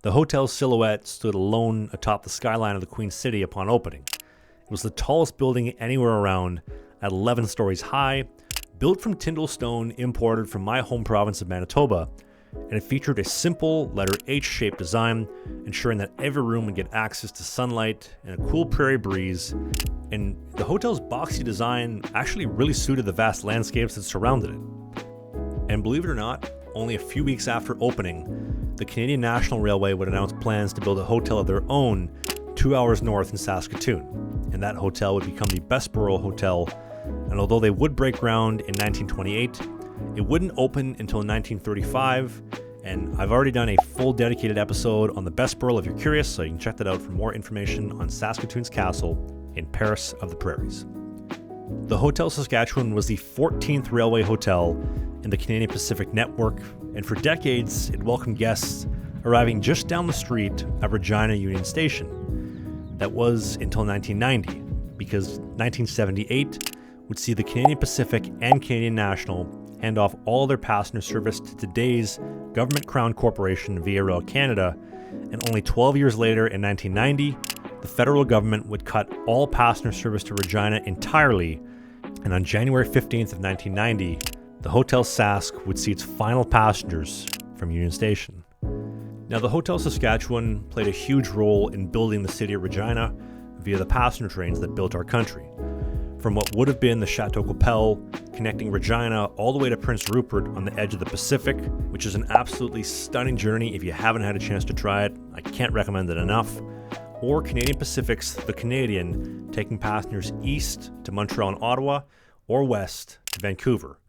The hotel's silhouette stood alone atop the skyline of the Queen City upon opening. It was the tallest building anywhere around, at 11 stories high, built from Tyndall stone imported from my home province of Manitoba, and it featured a simple letter H-shaped design, ensuring that every room would get access to sunlight and a cool prairie breeze. And the hotel's boxy design actually really suited the vast landscapes that surrounded it. And believe it or not, only a few weeks after opening, the Canadian National Railway would announce plans to build a hotel of their own 2 hours north in Saskatoon. And that hotel would become the Bessborough Hotel. And although they would break ground in 1928, it wouldn't open until 1935, and I've already done a full dedicated episode on the Bessborough if you're curious, so you can check that out for more information on Saskatoon's castle in Paris of the Prairies. The Hotel Saskatchewan was the 14th railway hotel in the Canadian Pacific Network, and for decades it welcomed guests arriving just down the street at Regina Union Station. That was until 1990, because 1978 would see the Canadian Pacific and Canadian National hand off all their passenger service to today's government crown corporation Via Rail Canada, and only 12 years later in 1990, the federal government would cut all passenger service to Regina entirely, and on January 15th of 1990, the Hotel Sask would see its final passengers from Union Station. Now, the Hotel Saskatchewan played a huge role in building the city of Regina via the passenger trains that built our country. From what would have been the Chateau Coupelle, connecting Regina all the way to Prince Rupert on the edge of the Pacific, which is an absolutely stunning journey if you haven't had a chance to try it. I can't recommend it enough. Or Canadian Pacific's The Canadian, taking passengers east to Montreal and Ottawa, or west to Vancouver.